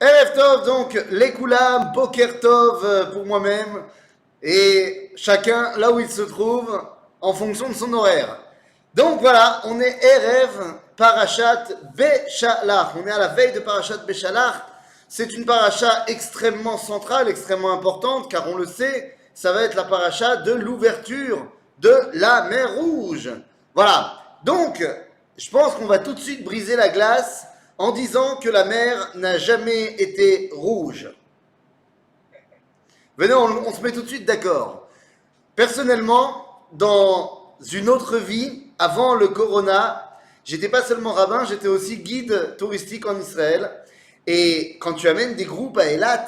Erev Tov, donc, Lekoulam, Boker Tov pour moi-même, et chacun là où il se trouve en fonction de son horaire. Donc voilà, on est Erev Parashat Beshalach. On est à la veille de Parashat Beshalach. C'est une paracha extrêmement centrale, extrêmement importante, car on le sait, ça va être la paracha de l'ouverture de la mer Rouge. Voilà. Donc, je pense qu'on va tout de suite briser la glace en disant que la mer n'a jamais été rouge. Venez, on se met tout de suite d'accord. Personnellement, dans une autre vie, avant le corona, j'étais pas seulement rabbin, j'étais aussi guide touristique en Israël. Et quand tu amènes des groupes à Eilat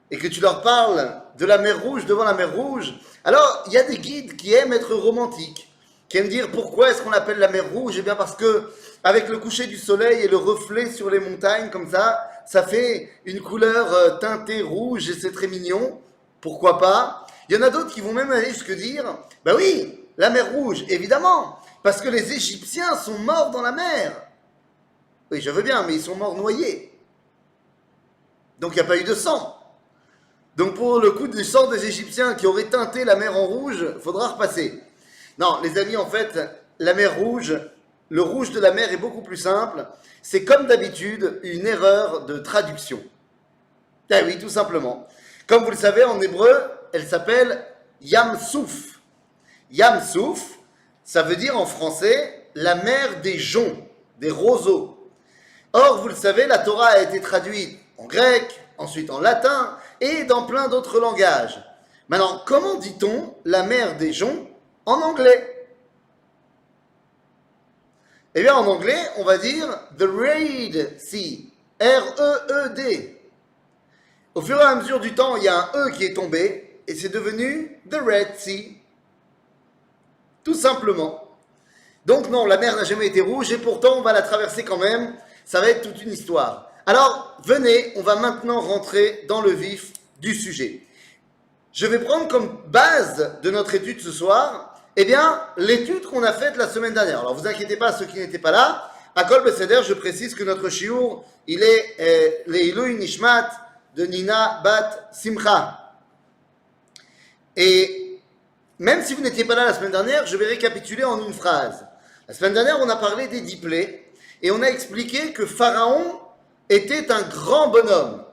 et que tu leur parles de la mer Rouge devant la mer Rouge, alors il y a des guides qui aiment être romantiques, qui aiment dire pourquoi est-ce qu'on l'appelle la mer Rouge. Eh bien parce que avec le coucher du soleil et le reflet sur les montagnes comme ça fait une couleur teintée rouge et c'est très mignon. Pourquoi pas? Il y en a d'autres qui vont même aller jusque dire, bah oui, la mer Rouge, évidemment, parce que les Égyptiens sont morts dans la mer. Oui, je veux bien, mais ils sont morts noyés. Donc il n'y a pas eu de sang. Donc pour le coup du sang des Égyptiens qui auraient teinté la mer en rouge, il faudra repasser. Non, les amis, en fait, la mer rouge, le rouge de la mer est beaucoup plus simple. C'est comme d'habitude une erreur de traduction. Ah oui, tout simplement. Comme vous le savez, en hébreu, elle s'appelle Yam Souf. Yam Souf, ça veut dire en français la mer des joncs, des roseaux. Or, vous le savez, la Torah a été traduite en grec, ensuite en latin et dans plein d'autres langages. Maintenant, comment dit-on la mer des joncs en anglais? Eh bien, en anglais, on va dire the Red Sea, R-E-E-D. Au fur et à mesure du temps, il y a un E qui est tombé et c'est devenu the Red Sea. Tout simplement. Donc non, la mer n'a jamais été rouge et pourtant on va la traverser quand même. Ça va être toute une histoire. Alors, venez, on va maintenant rentrer dans le vif du sujet. Je vais prendre comme base de notre étude ce soir, eh bien, l'étude qu'on a faite la semaine dernière. Alors, vous inquiétez pas, ceux qui n'étaient pas là, à Kol Beseder, je précise que notre shiur, il est Leilui Nishmat de Nina Bat Simcha. Et même si vous n'étiez pas là la semaine dernière, je vais récapituler en une phrase. La semaine dernière, on a parlé des 10 plaies et on a expliqué que Pharaon était un grand bonhomme,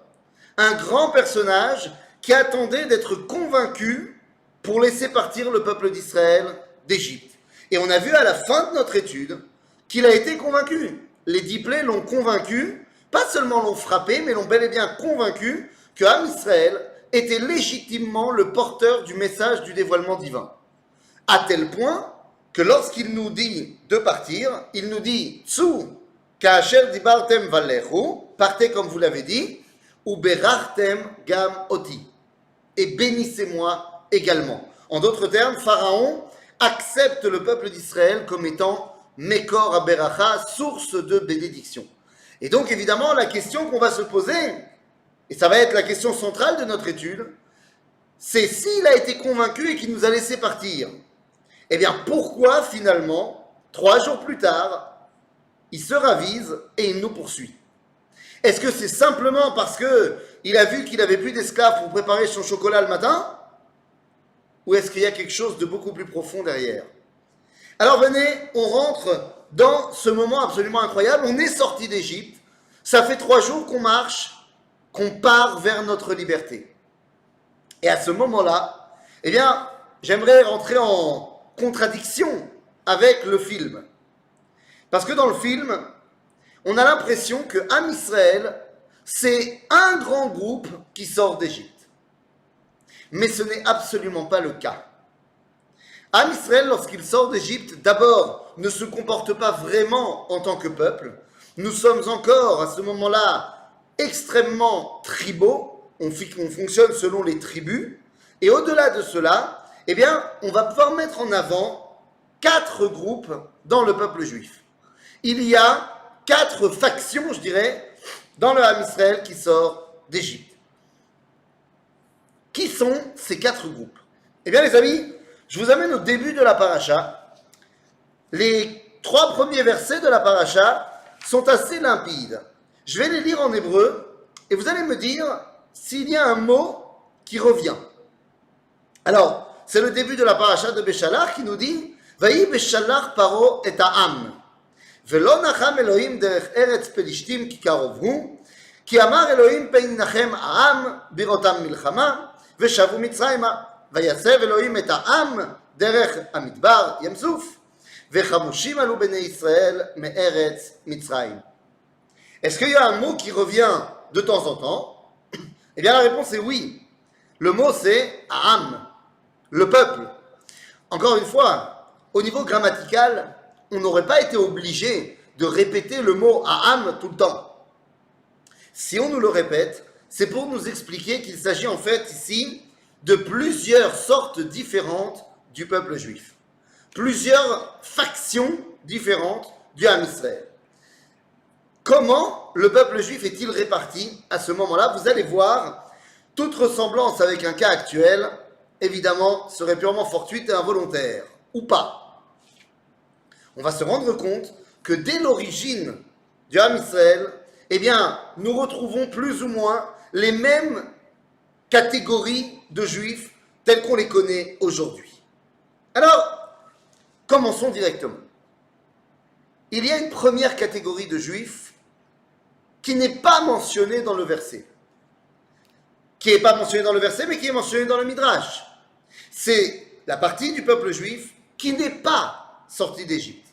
un grand personnage qui attendait d'être convaincu pour laisser partir le peuple d'Israël d'Égypte. Et on a vu à la fin de notre étude qu'il a été convaincu. Les 10 plaies l'ont convaincu, pas seulement l'ont frappé, mais l'ont bel et bien convaincu que Am Israël était légitimement le porteur du message du dévoilement divin. À tel point que lorsqu'il nous dit de partir, il nous dit « Tsu ka'asher dibartem valechu » partez comme vous l'avez dit, ou berachtem gam oti, et bénissez-moi également. En d'autres termes, Pharaon accepte le peuple d'Israël comme étant Mekor Aberacha, source de bénédiction. Et donc évidemment, la question qu'on va se poser, et ça va être la question centrale de notre étude, c'est s'il a été convaincu et qu'il nous a laissé partir. Eh bien, pourquoi finalement, 3 jours plus tard, il se ravise et il nous poursuit? Est-ce que c'est simplement parce qu'il a vu qu'il n'avait plus d'esclaves pour préparer son chocolat le matin? Ou est-ce qu'il y a quelque chose de beaucoup plus profond derrière? Alors venez, on rentre dans ce moment absolument incroyable. On est sorti d'Égypte. Ça fait 3 jours qu'on marche, qu'on part vers notre liberté. Et à ce moment-là, eh bien, j'aimerais rentrer en contradiction avec le film. Parce que dans le film, on a l'impression que Am Israël, c'est un grand groupe qui sort d'Égypte. Mais ce n'est absolument pas le cas. Am Israël, lorsqu'il sort d'Égypte, d'abord, ne se comporte pas vraiment en tant que peuple. Nous sommes encore, à ce moment-là, extrêmement tribaux. On fonctionne selon les tribus. Et au-delà de cela, eh bien, on va pouvoir mettre en avant 4 groupes dans le peuple juif. Il y a 4 factions, je dirais, dans le Ham Israël qui sort d'Égypte. Qui sont ces 4 groupes? Eh bien, les amis, je vous amène au début de la paracha. Les 3 premiers versets de la paracha sont assez limpides. Je vais les lire en hébreu Et vous allez me dire s'il y a un mot qui revient. Alors, c'est le début de la paracha de Beshalach qui nous dit Vayi Beshalach paro et ha'am. Velo nacham Elohim derech eretz pelishtim ki karov hu. כי אמר אלוהים פן ינחם העם בראותם מלחמה ושבו מצרימה ויצב אלוהים את העם דרך המדבר ים סוף וחמושים עלו בני ישראל מארץ מצרים. Est-ce qu'il y a un mot qui revient de temps en temps? Eh bien la réponse est oui. Le mot c'est Am, le peuple. Encore une fois, au niveau grammatical, on n'aurait pas été obligé de répéter le mot Am tout le temps. Si on nous le répète, c'est pour nous expliquer qu'il s'agit en fait ici de plusieurs sortes différentes du peuple juif. Plusieurs factions différentes du Ham Israël. Comment le peuple juif est-il réparti à ce moment-là? Vous allez voir, toute ressemblance avec un cas actuel, évidemment, serait purement fortuite et involontaire, ou pas. On va se rendre compte que dès l'origine du Ham Israël, eh bien, nous retrouvons plus ou moins les mêmes catégories de juifs telles qu'on les connaît aujourd'hui. Alors, commençons directement. Il y a une première catégorie de juifs qui n'est pas mentionnée dans le verset. Qui n'est pas mentionnée dans le verset, mais qui est mentionnée dans le Midrash. C'est la partie du peuple juif qui n'est pas sortie d'Égypte.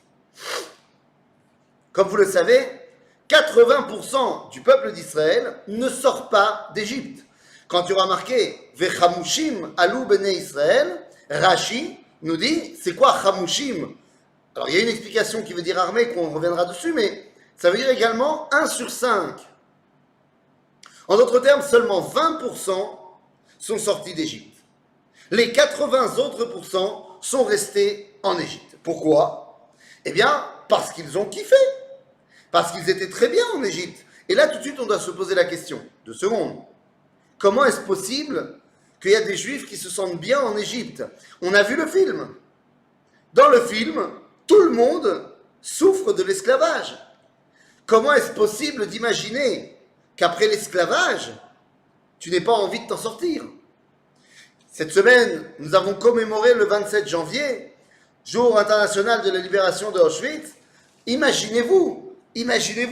Comme vous le savez, 80% du peuple d'Israël ne sort pas d'Égypte. Quand tu auras marqué « Vechamushim alou bnei Israël », Rashi nous dit, c'est quoi Chamushim? Alors il y a une explication qui veut dire armée, qu'on reviendra dessus, mais ça veut dire également 1 sur 5. En d'autres termes, seulement 20% sont sortis d'Égypte. Les 80 autres pourcents sont restés en Égypte. Pourquoi? Eh bien, parce qu'ils ont kiffé. Parce qu'ils étaient très bien en Égypte. Et là, tout de suite, on doit se poser la question. 2 secondes. Comment est-ce possible qu'il y a des Juifs qui se sentent bien en Égypte? On a vu le film. Dans le film, tout le monde souffre de l'esclavage. Comment est-ce possible d'imaginer qu'après l'esclavage, tu n'aies pas envie de t'en sortir? Cette semaine, nous avons commémoré le 27 janvier, jour international de la libération de Auschwitz. Imaginez-vous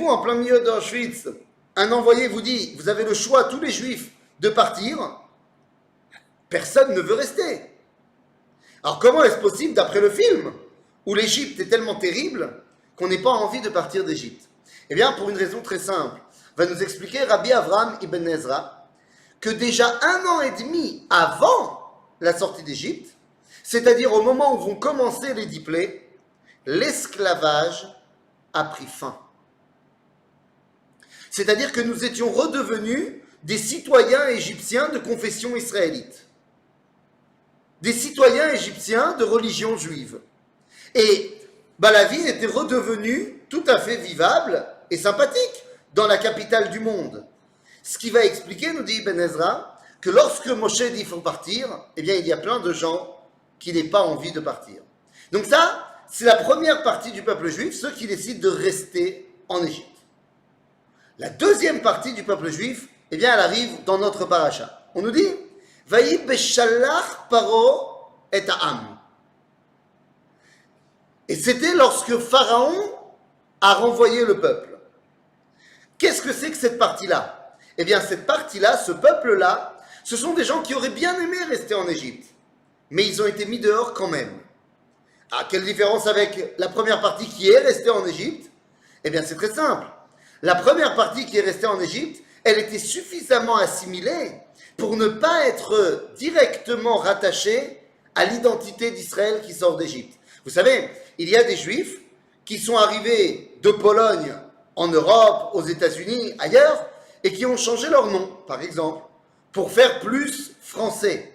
en plein milieu d'Auschwitz, un envoyé vous dit, vous avez le choix, tous les Juifs, de partir. Personne ne veut rester. Alors comment est-ce possible, d'après le film, où l'Égypte est tellement terrible qu'on n'ait pas envie de partir d'Égypte? Eh bien, pour une raison très simple, va nous expliquer Rabbi Avraham Ibn Ezra que déjà 1 an et demi avant la sortie d'Égypte, c'est-à-dire au moment où vont commencer les diplés, l'esclavage a pris fin. C'est-à-dire que nous étions redevenus des citoyens égyptiens de confession israélite. Des citoyens égyptiens de religion juive. Et la vie était redevenue tout à fait vivable et sympathique dans la capitale du monde. Ce qui va expliquer, nous dit Ibn Ezra, que lorsque Moshe dit qu'il faut partir, eh bien il y a plein de gens qui n'aient pas envie de partir. Donc ça, c'est la première partie du peuple juif, ceux qui décident de rester en Égypte. La deuxième partie du peuple juif, eh bien elle arrive dans notre paracha. On nous dit « Vayi beshalach paro et ha'am ». Et c'était lorsque Pharaon a renvoyé le peuple. Qu'est-ce que c'est que cette partie-là? Eh bien, cette partie-là, ce peuple-là, ce sont des gens qui auraient bien aimé rester en Égypte. Mais ils ont été mis dehors quand même. Ah, quelle différence avec la première partie qui est restée en Égypte? Eh bien, c'est très simple. La première partie qui est restée en Égypte, elle était suffisamment assimilée pour ne pas être directement rattachée à l'identité d'Israël qui sort d'Égypte. Vous savez, il y a des Juifs qui sont arrivés de Pologne en Europe, aux États-Unis, ailleurs, et qui ont changé leur nom, par exemple, pour faire plus français.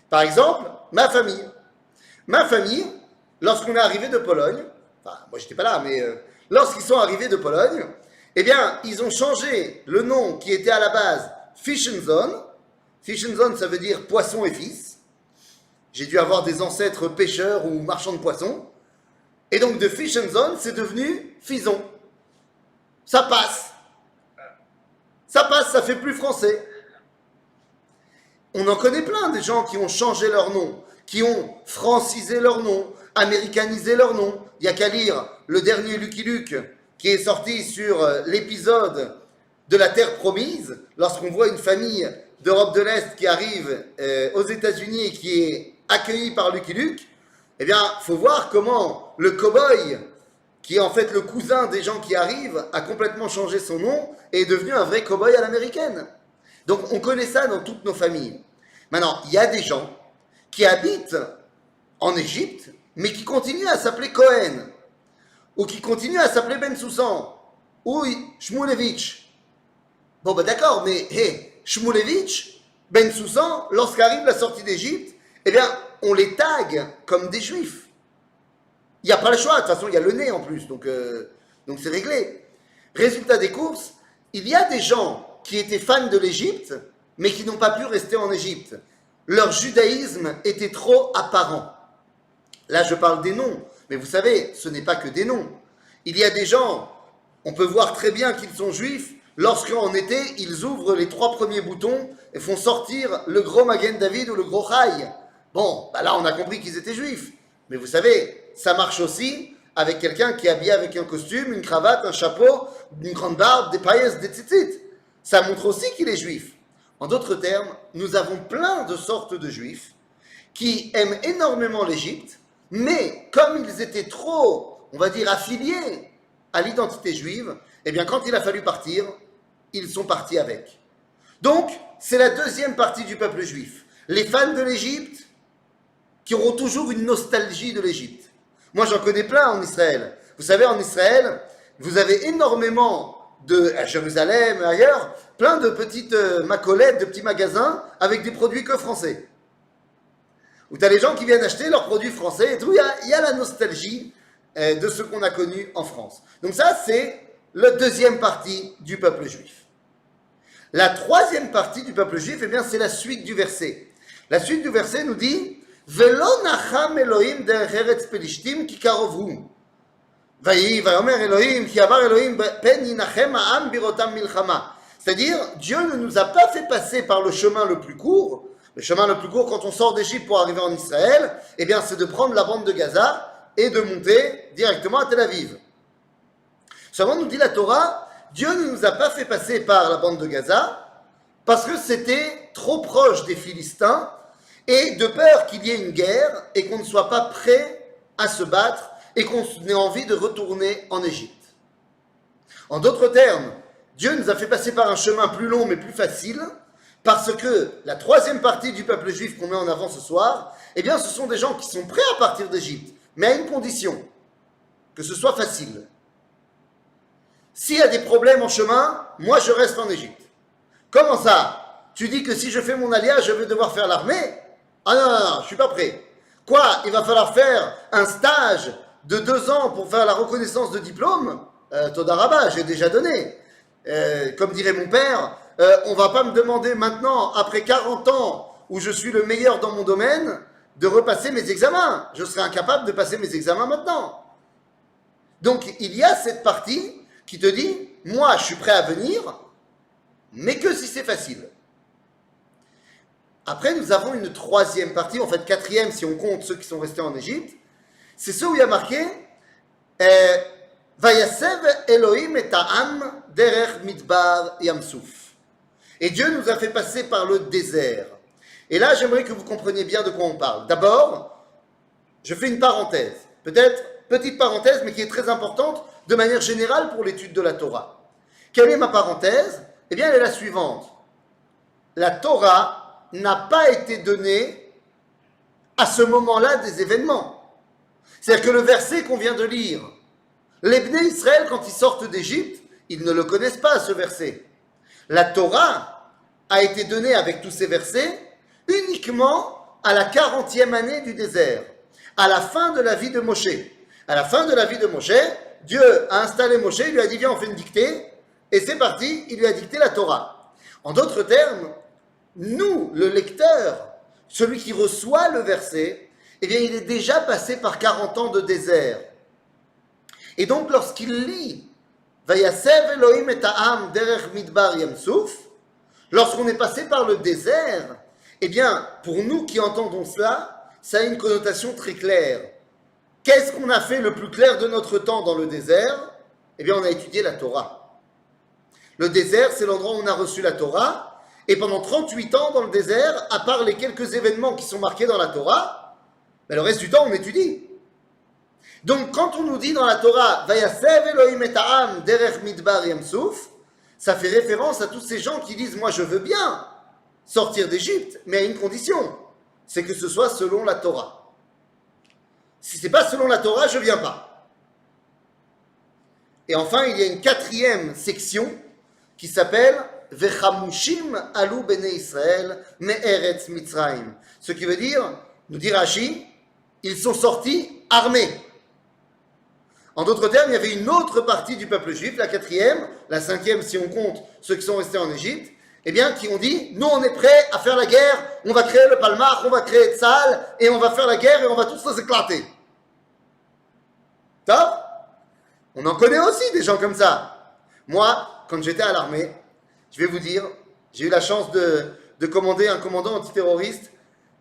Par exemple, ma famille. Ma famille, lorsqu'on est arrivé de Pologne, enfin, moi j'étais pas là, mais lorsqu'ils sont arrivés de Pologne, eh bien, ils ont changé le nom qui était à la base Fish and Zone. Fish and Zone, ça veut dire poisson et fils. J'ai dû avoir des ancêtres pêcheurs ou marchands de poissons. Et donc de Fish and Zone, c'est devenu Fison. Ça passe. Ça passe, ça fait plus français. On en connaît plein des gens qui ont changé leur nom, qui ont francisé leur nom, américanisé leur nom. Il n'y a qu'à lire le dernier Lucky Luke qui est sorti sur l'épisode de la Terre Promise, lorsqu'on voit une famille d'Europe de l'Est qui arrive aux États-Unis et qui est accueillie par Lucky Luke. Eh bien, il faut voir comment le cow-boy, qui est en fait le cousin des gens qui arrivent, a complètement changé son nom et est devenu un vrai cow-boy à l'américaine. Donc on connaît ça dans toutes nos familles. Maintenant, il y a des gens qui habitent en Égypte, mais qui continuent à s'appeler Cohen, ou qui continuent à s'appeler Ben Soussan, ou Shmulevitch. Bon, ben d'accord, mais hey, Shmulevitch, Ben Soussan, lorsqu'arrive la sortie d'Égypte, eh bien, on les tague comme des juifs. Il n'y a pas le choix, de toute façon, il y a le nez en plus, donc c'est réglé. Résultat des courses, il y a des gens qui étaient fans de l'Égypte, mais qui n'ont pas pu rester en Égypte. Leur judaïsme était trop apparent. Là, je parle des noms, mais vous savez, ce n'est pas que des noms. Il y a des gens, on peut voir très bien qu'ils sont juifs, lorsqu'en été, ils ouvrent les 3 premiers boutons et font sortir le gros Magen David ou le gros Chai. Bon, bah là, on a compris qu'ils étaient juifs. Mais vous savez, ça marche aussi avec quelqu'un qui est habillé avec un costume, une cravate, un chapeau, une grande barbe, des paillettes, des tzitzit. Ça montre aussi qu'il est juif. En d'autres termes, nous avons plein de sortes de juifs qui aiment énormément l'Égypte, mais comme ils étaient trop, on va dire, affiliés à l'identité juive, eh bien quand il a fallu partir, ils sont partis avec. Donc, c'est la deuxième partie du peuple juif. Les fans de l'Égypte qui auront toujours une nostalgie de l'Égypte. Moi, j'en connais plein en Israël. Vous savez, en Israël, vous avez énormément à Jérusalem et ailleurs, plein de petites macolettes, de petits magasins avec des produits que français. Où tu as les gens qui viennent acheter leurs produits français et tout, il y a la nostalgie de ce qu'on a connu en France. Donc ça, c'est la deuxième partie du peuple juif. La troisième partie du peuple juif, eh bien, c'est la suite du verset. La suite du verset nous dit « Velo nacham Elohim derech eretz pelishtim ki karov hu » c'est-à-dire, Dieu ne nous a pas fait passer par le chemin le plus court. Le chemin le plus court quand on sort d'Égypte pour arriver en Israël, eh bien, c'est de prendre la bande de Gaza et de monter directement à Tel Aviv. Seulement, nous dit la Torah, Dieu ne nous a pas fait passer par la bande de Gaza parce que c'était trop proche des Philistins et de peur qu'il y ait une guerre et qu'on ne soit pas prêt à se battre et qu'on ait envie de retourner en Égypte. En d'autres termes, Dieu nous a fait passer par un chemin plus long mais plus facile, parce que la troisième partie du peuple juif qu'on met en avant ce soir, eh bien ce sont des gens qui sont prêts à partir d'Égypte, mais à une condition, que ce soit facile. S'il y a des problèmes en chemin, moi je reste en Égypte. Comment ça? Tu dis que si je fais mon alliage, je vais devoir faire l'armée? Ah non, je ne suis pas prêt. Quoi? Il va falloir faire un stage de 2 ans pour faire la reconnaissance de diplôme, Todaraba, j'ai déjà donné. Comme dirait mon père, on ne va pas me demander maintenant, après 40 ans où je suis le meilleur dans mon domaine, de repasser mes examens. Je serai incapable de passer mes examens maintenant. Donc il y a cette partie qui te dit, moi je suis prêt à venir, mais que si c'est facile. Après nous avons une troisième partie, en fait 4e si on compte ceux qui sont restés en Égypte. C'est ceux où il y a marqué Vayasev Elohim et Ta'am derech midbar Yamsouf. Et Dieu nous a fait passer par le désert. Et là, j'aimerais que vous compreniez bien de quoi on parle. D'abord, je fais une parenthèse. Peut-être petite parenthèse, mais qui est très importante de manière générale pour l'étude de la Torah. Quelle est ma parenthèse? Eh bien, elle est la suivante. La Torah n'a pas été donnée à ce moment-là des événements. C'est-à-dire que le verset qu'on vient de lire, les Bnei Israël, quand ils sortent d'Égypte, ils ne le connaissent pas, ce verset. La Torah a été donnée avec tous ces versets uniquement à la 40e année du désert, à la fin de la vie de Moshe. À la fin de la vie de Moshe, Dieu a installé Moshe, il lui a dit viens on fait une dictée, et c'est parti, il lui a dicté la Torah. En d'autres termes, nous, le lecteur, celui qui reçoit le verset, eh bien il est déjà passé par 40 ans de désert. Et donc lorsqu'il lit Vayasev Elohim et Ha'am derech midbar Yamsouf, lorsqu'on est passé par le désert, eh bien, pour nous qui entendons cela, ça a une connotation très claire. Qu'est-ce qu'on a fait le plus clair de notre temps dans le désert? Eh bien, on a étudié la Torah. Le désert, c'est l'endroit où on a reçu la Torah, et pendant 38 ans dans le désert, à part les quelques événements qui sont marqués dans la Torah, ben, le reste du temps, on étudie. Donc, quand on nous dit dans la Torah, Vayasev Elohim et Ha'am derech midbar Yamsouf, ça fait référence à tous ces gens qui disent, moi je veux bien sortir d'Égypte, mais à une condition, c'est que ce soit selon la Torah. Si ce n'est pas selon la Torah, je ne viens pas. Et enfin, il y a une quatrième section qui s'appelle Vechamushim alu bnei Israël me'eretz Mitzrayim. Ce qui veut dire, nous dit Rashi, ils sont sortis armés. En d'autres termes, il y avait une autre partie du peuple juif, la quatrième, la cinquième si on compte ceux qui sont restés en Égypte, eh bien, qui ont dit, nous on est prêts à faire la guerre, on va créer le Palmach, on va créer Tzal, et on va faire la guerre et on va tous les éclater. Top? On en connaît aussi des gens comme ça. Moi, quand j'étais à l'armée, je vais vous dire, j'ai eu la chance de commander un commandant antiterroriste,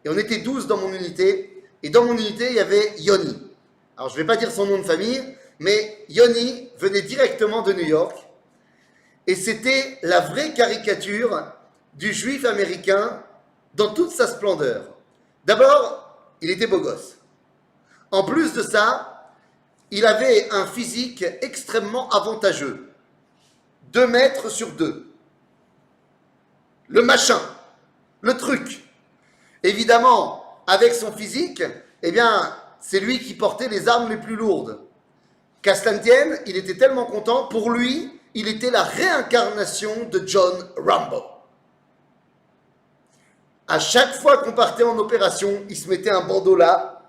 et on était 12 dans mon unité, et dans mon unité, il y avait Yoni. Alors, je ne vais pas dire son nom de famille, mais Yoni venait directement de New York, et c'était la vraie caricature du juif américain dans toute sa splendeur. D'abord, il était beau gosse. En plus de ça, il avait un physique extrêmement avantageux. 2 mètres sur 2. Le machin, le truc. Évidemment, avec son physique, eh bien, c'est lui qui portait les armes les plus lourdes. Qu'à cela ne tienne, il était tellement content, pour lui, il était la réincarnation de John Rambo. À chaque fois qu'on partait en opération, il se mettait un bandeau là,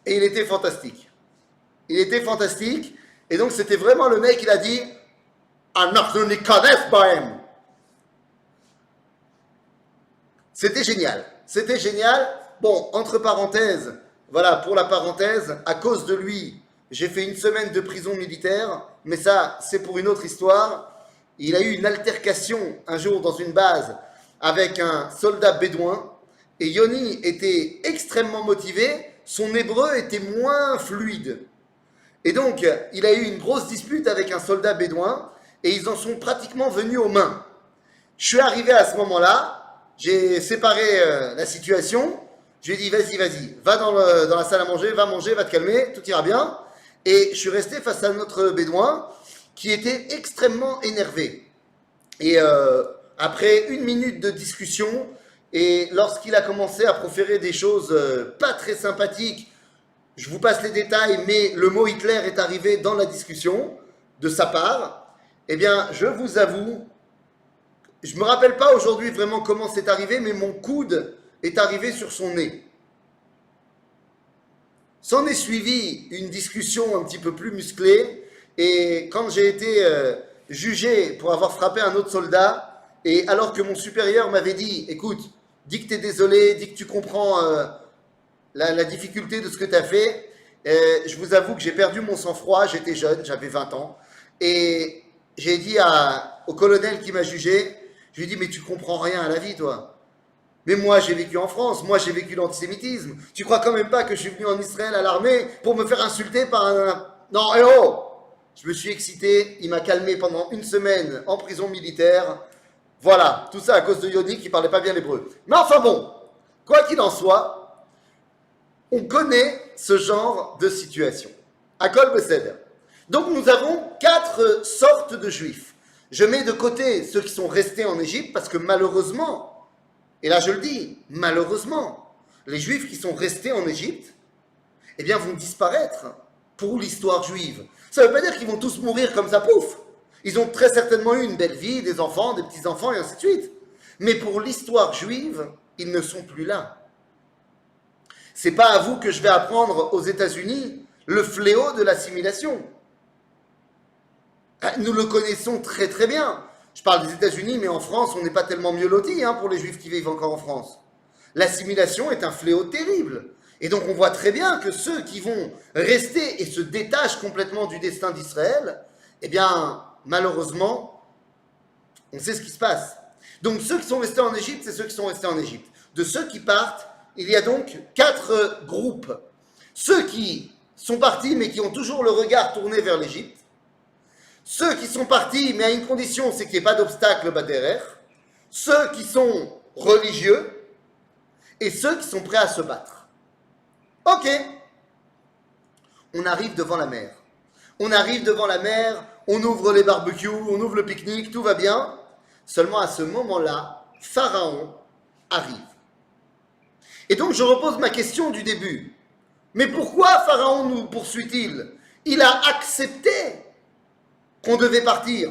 et il était fantastique. Il était fantastique, et donc c'était vraiment le mec, il a dit « Anachnu nikanef bahem ». C'était génial, c'était génial. Bon, entre parenthèses, voilà, pour la parenthèse, à cause de lui, j'ai fait 1 semaine de prison militaire, mais ça, c'est pour une autre histoire. Il a eu une altercation un jour dans une base avec un soldat bédouin, et Yoni était extrêmement motivé, son hébreu était moins fluide. Et donc, il a eu une grosse dispute avec un soldat bédouin, et ils en sont pratiquement venus aux mains. Je suis arrivé à ce moment-là, j'ai séparé la situation, je lui ai dit, vas-y, va dans la salle à manger, va manger, va te calmer, tout ira bien. Et je suis resté face à notre bédouin qui était extrêmement énervé. Et après 1 minute de discussion, et lorsqu'il a commencé à proférer des choses pas très sympathiques, je vous passe les détails, mais le mot Hitler est arrivé dans la discussion de sa part, eh bien, je vous avoue, je ne me rappelle pas aujourd'hui vraiment comment c'est arrivé, mais mon coude est arrivé sur son nez. S'en est suivi une discussion un petit peu plus musclée, et quand j'ai été jugé pour avoir frappé un autre soldat, et alors que mon supérieur m'avait dit, écoute, dis que tu es désolé, dis que tu comprends la difficulté de ce que tu as fait, je vous avoue que j'ai perdu mon sang-froid, j'étais jeune, j'avais 20 ans, et j'ai dit au colonel qui m'a jugé, je lui ai dit, mais tu comprends rien à la vie, toi. Mais moi, j'ai vécu en France, moi, j'ai vécu l'antisémitisme. Tu crois quand même pas que je suis venu en Israël à l'armée pour me faire insulter par un... Non, hé oh! Je me suis excité, il m'a calmé pendant 1 semaine en prison militaire. Voilà, tout ça à cause de Yoni qui parlait pas bien l'hébreu. Mais enfin bon, quoi qu'il en soit, on connaît ce genre de situation. Akol Beseder. Donc nous avons 4 sortes de juifs. Je mets de côté ceux qui sont restés en Égypte parce que malheureusement, et là je le dis, malheureusement, les juifs qui sont restés en Égypte, eh bien vont disparaître pour l'histoire juive. Ça ne veut pas dire qu'ils vont tous mourir comme ça, pouf. Ils ont très certainement eu une belle vie, des enfants, des petits-enfants et ainsi de suite. Mais pour l'histoire juive, ils ne sont plus là. C'est pas à vous que je vais apprendre aux États-Unis le fléau de l'assimilation. Nous le connaissons très très bien. Je parle des États-Unis, mais en France, on n'est pas tellement mieux lotis pour les Juifs qui vivent encore en France. L'assimilation est un fléau terrible. Et donc on voit très bien que ceux qui vont rester et se détachent complètement du destin d'Israël, Eh bien, malheureusement, on sait ce qui se passe. Donc ceux qui sont restés en Égypte, c'est ceux qui sont restés en Égypte. De ceux qui partent, il y a donc 4 groupes. Ceux qui sont partis mais qui ont toujours le regard tourné vers l'Égypte. Ceux qui sont partis mais à une condition, c'est qu'il n'y ait pas d'obstacle derrière. Ceux qui sont religieux et ceux qui sont prêts à se battre. Ok, on arrive devant la mer. On arrive devant la mer, on ouvre les barbecues, on ouvre le pique-nique, tout va bien. Seulement à ce moment-là, Pharaon arrive. Et donc je repose ma question du début. Mais pourquoi Pharaon nous poursuit-il? Il a accepté qu'on devait partir.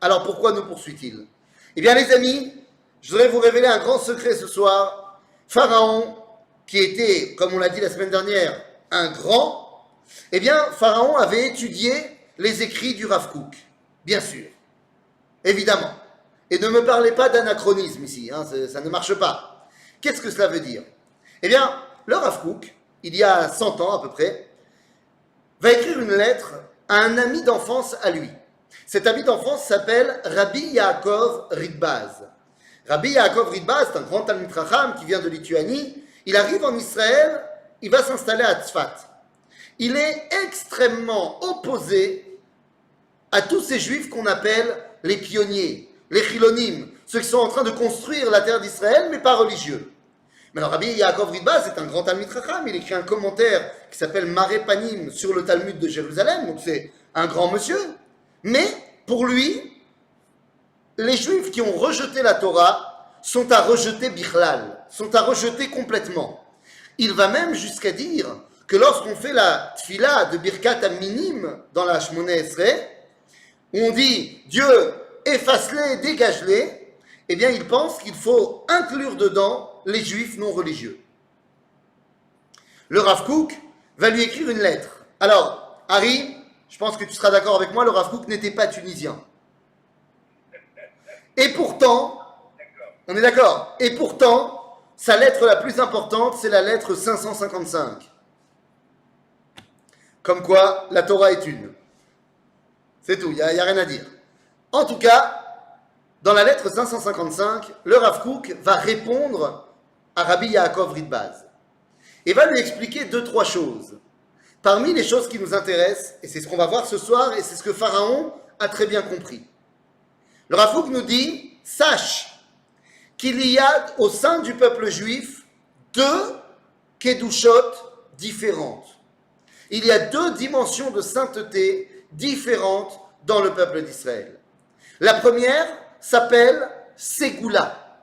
Alors pourquoi nous poursuit-il? Eh bien les amis, je voudrais vous révéler un grand secret ce soir. Pharaon, qui était, comme on l'a dit la semaine dernière, un grand, eh bien Pharaon avait étudié les écrits du Rav Kook, bien sûr, évidemment. Et ne me parlez pas d'anachronisme ici, hein, ça ne marche pas. Qu'est-ce que cela veut dire? Eh bien, le Rav Kook, il y a 100 ans à peu près, va écrire une lettre à un ami d'enfance à lui. Cet ami d'enfance s'appelle Rabbi Yaakov Ridbaz. Rabbi Yaakov Ridbaz, c'est un grand Talmid Chacham qui vient de Lituanie. Il arrive en Israël, il va s'installer à Tzfat. Il est extrêmement opposé à tous ces juifs qu'on appelle les pionniers, les chilonim, ceux qui sont en train de construire la terre d'Israël, mais pas religieux. Mais alors Rabbi Yaakov Ridbaz est un grand Talmid Chacham, il écrit un commentaire qui s'appelle Maré Panim sur le Talmud de Jérusalem, donc c'est un grand monsieur. Mais pour lui, les juifs qui ont rejeté la Torah sont à rejeter bichlal, sont à rejeter complètement. Il va même jusqu'à dire que lorsqu'on fait la tfila de Birkat Aminim dans la Shmoneh Esrei, où on dit Dieu efface-les, dégage-les, eh bien il pense qu'il faut inclure dedans les juifs non religieux. Le Rav Kook va lui écrire une lettre. Alors, Harry, je pense que tu seras d'accord avec moi, le Rav Kook n'était pas tunisien. Et pourtant, on est d'accord, et pourtant, sa lettre la plus importante, c'est la lettre 555. Comme quoi, la Torah est une. C'est tout, il n'y a rien à dire. En tout cas, dans la lettre 555, le Rav Kook va répondre à Rabbi Yaakov Ridbaz et va lui expliquer 2-3 choses. Parmi les choses qui nous intéressent, et c'est ce qu'on va voir ce soir, et c'est ce que Pharaon a très bien compris. Le Rav Kook nous dit, sache qu'il y a au sein du peuple juif 2 kedushot différentes. Il y a 2 dimensions de sainteté différentes dans le peuple d'Israël. La première s'appelle Ségoula.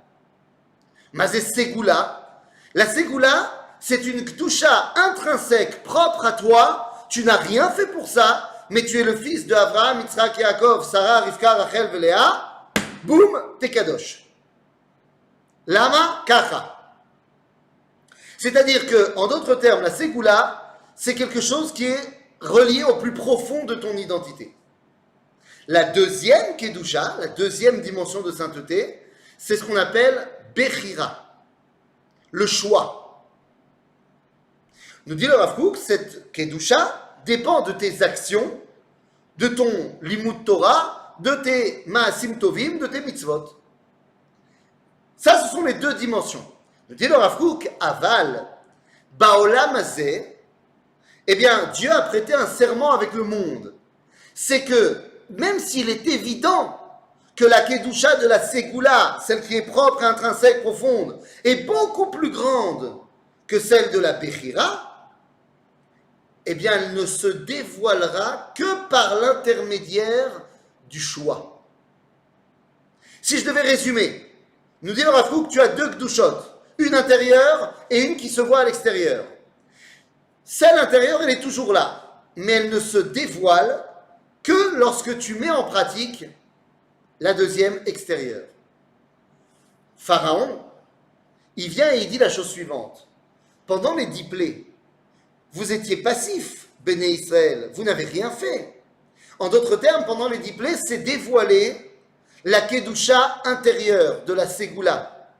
Mazé Ségoula. La Ségoula, c'est une Kedusha intrinsèque, propre à toi. Tu n'as rien fait pour ça, mais tu es le fils de Abraham, Yitzhak, Yaakov, Sarah, Rivka, Rachel, Léa. Boum, t'es kadosh. Lama kacha. C'est-à-dire que, en d'autres termes, la Ségoula, c'est quelque chose qui est relié au plus profond de ton identité. La deuxième Kedusha, la deuxième dimension de sainteté, c'est ce qu'on appelle Bechira, le choix. Nous dit le Rav Kook, cette Kedusha dépend de tes actions, de ton Limud Torah, de tes Maasim Tovim, de tes mitzvot. Ça, ce sont les 2 dimensions. Nous dit le Rav Kook, Aval, Baolam Hazeh, eh bien, Dieu a prêté un serment avec le monde. C'est que, même s'il est évident que la Kedusha de la Ségoula, celle qui est propre, intrinsèque, profonde, est beaucoup plus grande que celle de la Bechira, eh bien, elle ne se dévoilera que par l'intermédiaire du choix. Si je devais résumer, nous dit le Rav Kook, tu as 2 Kedushot, une intérieure et une qui se voit à l'extérieur. Celle intérieure, elle est toujours là, mais elle ne se dévoile que lorsque tu mets en pratique la deuxième extérieure. Pharaon, il vient et il dit la chose suivante. Pendant les 10 plaies, vous étiez passif, Béné Israël, vous n'avez rien fait. En d'autres termes, pendant les 10 plaies, c'est dévoiler la Kedusha intérieure de la Ségoula.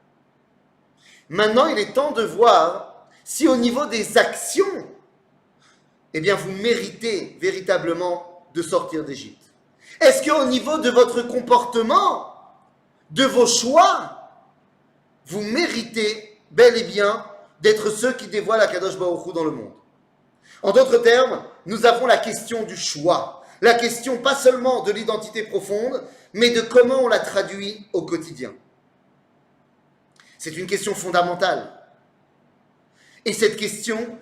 Maintenant, il est temps de voir si au niveau des actions, eh bien, vous méritez véritablement de sortir d'Égypte. Est-ce qu'au niveau de votre comportement, de vos choix, vous méritez bel et bien d'être ceux qui dévoilent Akadosh Baruch Hu dans le monde? En d'autres termes, nous avons la question du choix. La question pas seulement de l'identité profonde, mais de comment on la traduit au quotidien. C'est une question fondamentale. Et cette question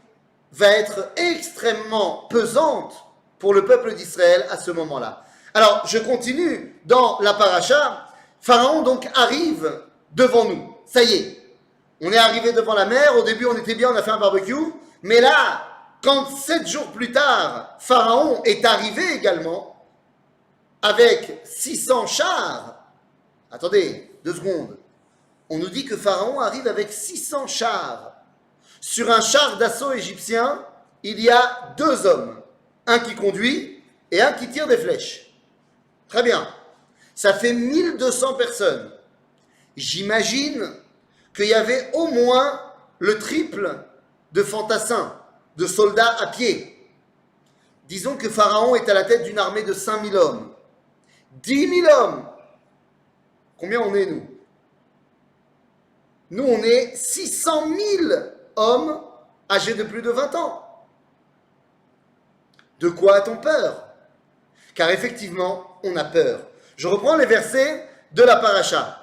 va être extrêmement pesante pour le peuple d'Israël à ce moment-là. Alors, je continue dans la paracha. Pharaon donc arrive devant nous. Ça y est, on est arrivé devant la mer. Au début, on était bien, on a fait un barbecue. Mais là, quand 7 jours plus tard, Pharaon est arrivé également avec 600 chars. Attendez, 2 secondes. On nous dit que Pharaon arrive avec 600 chars. Sur un char d'assaut égyptien, il y a 2 hommes. Un qui conduit et un qui tire des flèches. Très bien. Ça fait 1200 personnes. J'imagine qu'il y avait au moins le triple de fantassins, de soldats à pied. Disons que Pharaon est à la tête d'une armée de 5000 hommes. 10 000 hommes. Combien on est, nous? Nous, on est 600 000 hommes âgés de plus de 20 ans. De quoi a-t-on peur? Car effectivement, on a peur. Je reprends les versets de la paracha.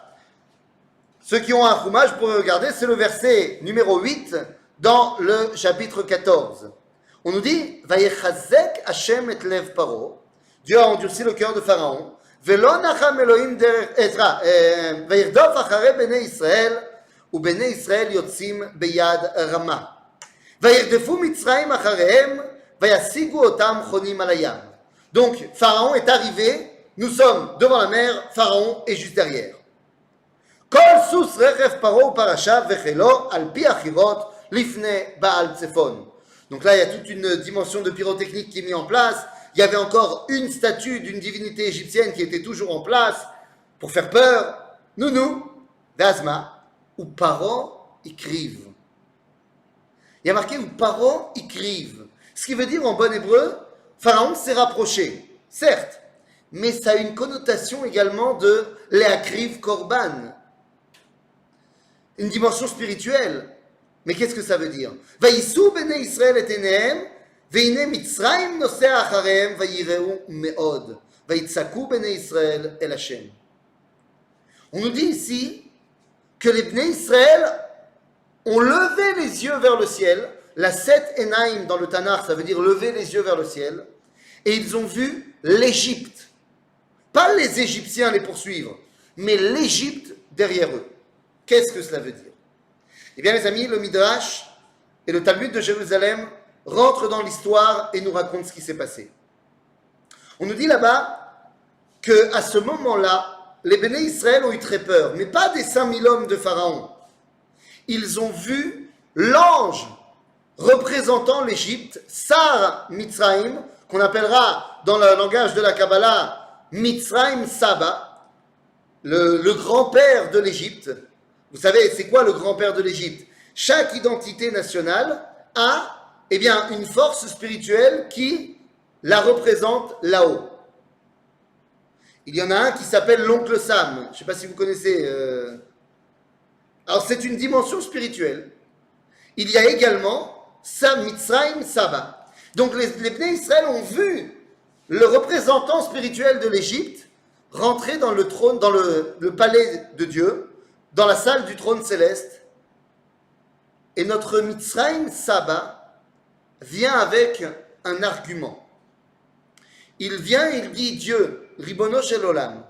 Ceux qui ont un choumage pour regarder, c'est le verset numéro 8 dans le chapitre 14. On nous dit Vayechazek Hashem et lev Paro. Dieu a endurci le cœur de Pharaon. Velo nacham Elohim derech Ezra. Vayirdof acharei bnei Israël ou bnei Israël yotzim beyad Rama. Vayirdefu Mitzrayim acharehem vayasigu otam chonim al hayam. Donc Pharaon est arrivé. Nous sommes devant la mer. Pharaon est juste derrière. Kol sus rechev Paro parasha vechelo al pi achirot lifne Baal Tsefon. Donc là, il y a toute une dimension de pyrotechnique qui est mise en place. Il y avait encore une statue d'une divinité égyptienne qui était toujours en place pour faire peur. Nounou, d'Azma, ou Paro écrive. Il y a marqué ou Paro écrive. Ce qui veut dire en bon hébreu, Pharaon s'est rapproché, certes, mais ça a une connotation également de Léakriv Korban, une dimension spirituelle. Mais qu'est-ce que ça veut dire? Vaïsou bnei Israël et enehem, veine Mitzrayim nosea acharehem, vaïreu meod, vaïtsaku bnei Israël el Hashem. On nous dit ici que les bnei Israël ont levé les yeux vers le ciel. La set enaim dans le Tanakh, ça veut dire lever les yeux vers le ciel. Et ils ont vu l'Égypte. Pas les Égyptiens les poursuivre, mais l'Égypte derrière eux. Qu'est-ce que cela veut dire? Eh bien les amis, le Midrash et le Talmud de Jérusalem rentrent dans l'histoire et nous racontent ce qui s'est passé. On nous dit là-bas qu'à ce moment-là, les Béné Israël ont eu très peur, mais pas des 5000 hommes de Pharaon. Ils ont vu l'ange représentant l'Égypte, Sar Mitzrayim, qu'on appellera dans le langage de la Kabbalah Mitzrayim Saba, le grand-père de l'Égypte. Vous savez, c'est quoi le grand-père de l'Égypte? Chaque identité nationale a une force spirituelle qui la représente là-haut. Il y en a un qui s'appelle l'oncle Sam. Je ne sais pas si vous connaissez. Alors, c'est une dimension spirituelle. Il y a également Sam Mitzrayim Saba. Donc, les Bnei Israël ont vu le représentant spirituel de l'Égypte rentrer dans le trône, dans le palais de Dieu, dans la salle du trône céleste, et notre Mitzrayim Saba vient avec un argument. Il vient, il dit Dieu, Ribono Shel Olam,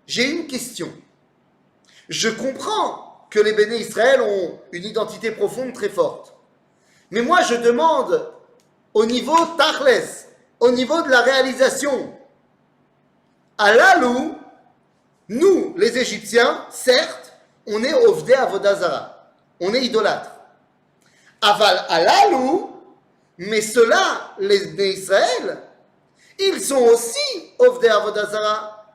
j'ai une question. Je comprends que les Béné Israël ont une identité profonde très forte, mais moi je demande au niveau Tachles, au niveau de la réalisation, Alalou, nous, les Égyptiens, certes, on est Ovdei Avodah Zara, on est idolâtres. Aval Alalou, mais ceux-là, les Bnei Israël, ils sont aussi Ovdei Avodah Zara.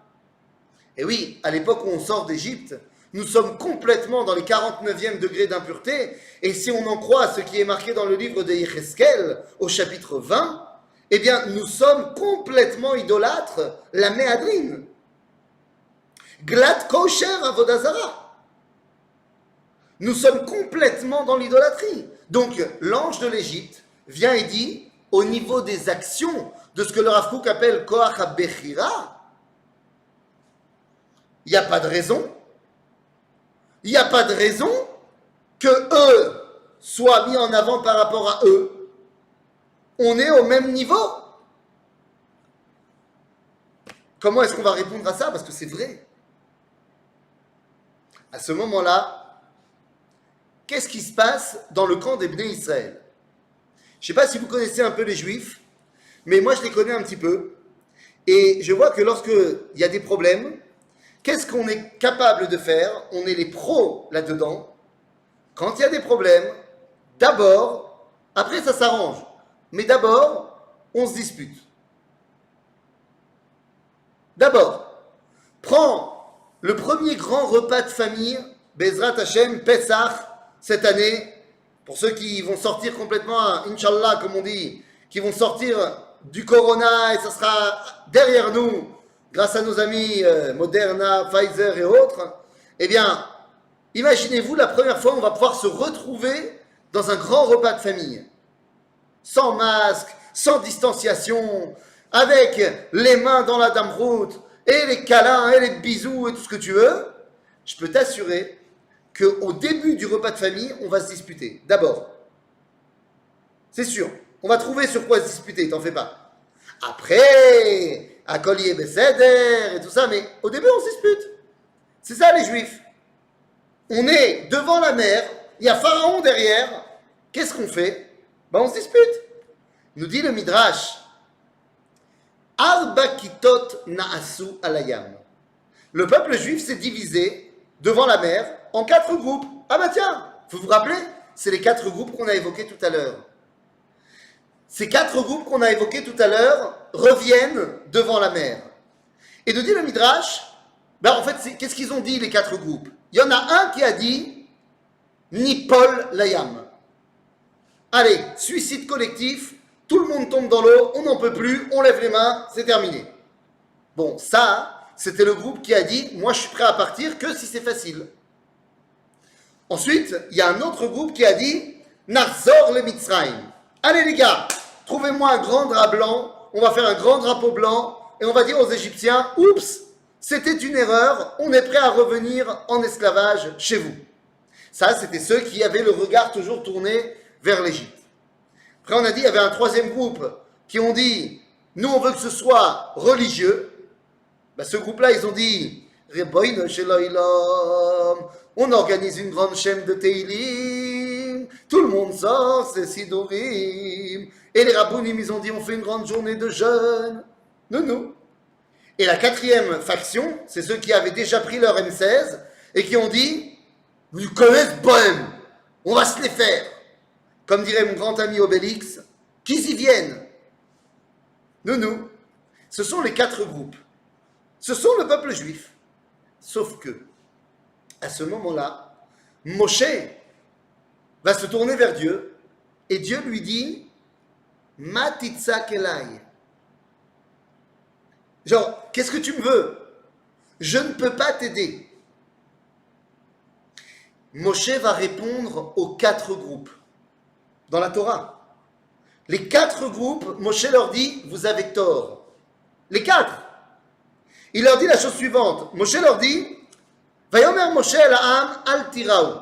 Et oui, à l'époque où on sort d'Égypte, nous sommes complètement dans les 49e degrés d'impureté, et si on en croit ce qui est marqué dans le livre de Yecheskel, au chapitre 20, eh bien, nous sommes complètement idolâtres, la méadrine. Glat kosher avodazara. Nous sommes complètement dans l'idolâtrie. Donc, l'ange de l'Égypte vient et dit, au niveau des actions de ce que le Rav Kook appelle Koach HaBechira, il n'y a pas de raison. Il n'y a pas de raison que eux soient mis en avant par rapport à eux. On est au même niveau. Comment est-ce qu'on va répondre à ça? Parce que c'est vrai. À ce moment-là, qu'est-ce qui se passe dans le camp des Bnei Israël? Je ne sais pas si vous connaissez un peu les Juifs, mais moi je les connais un petit peu. Et je vois que lorsqu'il y a des problèmes, qu'est-ce qu'on est capable de faire? On est les pros là-dedans. Quand il y a des problèmes, d'abord, après ça s'arrange, mais d'abord, on se dispute. D'abord, prends le premier grand repas de famille, Bezrat Hashem, Pesach, cette année, pour ceux qui vont sortir complètement, Inch'Allah, comme on dit, qui vont sortir du Corona, et ça sera derrière nous, grâce à nos amis Moderna, Pfizer et autres, eh bien, imaginez-vous la première fois où on va pouvoir se retrouver dans un grand repas de famille. Sans masque, sans distanciation, avec les mains dans la damroute, et les câlins, et les bisous, et tout ce que tu veux. Je peux t'assurer qu'au début du repas de famille, on va se disputer. D'abord. C'est sûr. On va trouver sur quoi se disputer, t'en fais pas. Après, à collier Besséder et tout ça, mais au début, on se dispute. C'est ça, les Juifs. On est devant la mer, il y a Pharaon derrière. Qu'est-ce qu'on fait? Ben, on se dispute. Nous dit le Midrash, Arba kitot na'asu alayam. Le peuple juif s'est divisé devant la mer en 4 groupes. Ah bah tiens, vous vous rappelez? C'est les 4 groupes qu'on a évoqués tout à l'heure. Ces 4 groupes qu'on a évoqués tout à l'heure reviennent devant la mer. Et nous dit le Midrash, ben en fait, qu'est-ce qu'ils ont dit les 4 groupes? Il y en a un qui a dit Nipol Layam. Allez, suicide collectif, tout le monde tombe dans l'eau, on n'en peut plus, on lève les mains, c'est terminé. Bon, ça, c'était le groupe qui a dit moi je suis prêt à partir que si c'est facile. Ensuite, il y a un autre groupe qui a dit Narzor le Mitzrayim. Allez les gars, trouvez-moi un grand drap blanc, on va faire un grand drapeau blanc et on va dire aux Égyptiens oups, c'était une erreur, on est prêt à revenir en esclavage chez vous. Ça, c'était ceux qui avaient le regard toujours tourné vers l'Égypte. Après, on a dit il y avait un 3e groupe qui ont dit nous, on veut que ce soit religieux. Ben, ce groupe-là, ils ont dit Reboino Sheloilom, on organise une grande chaîne de Teilim, tout le monde sort, c'est Sidorim. Et les Rabbounim, ils ont dit on fait une grande journée de jeûne. Non. Et la 4e faction, c'est ceux qui avaient déjà pris leur M16 et qui ont dit vous connaissez Bohème, on va se les faire. Comme dirait mon grand ami Obélix, qu'ils y viennent. Non. Ce sont les 4 groupes. Ce sont le peuple juif. Sauf que, à ce moment-là, Moshe va se tourner vers Dieu et Dieu lui dit Ma titzak elai. Genre, qu'est-ce que tu me veux? Je ne peux pas t'aider. Moshe va répondre aux 4 groupes dans la Torah. Les 4 groupes, Moshe leur dit vous avez tort. Les 4. Il leur dit la chose suivante. Moshe leur dit Vayomer Moshe el ha'am al tiraou.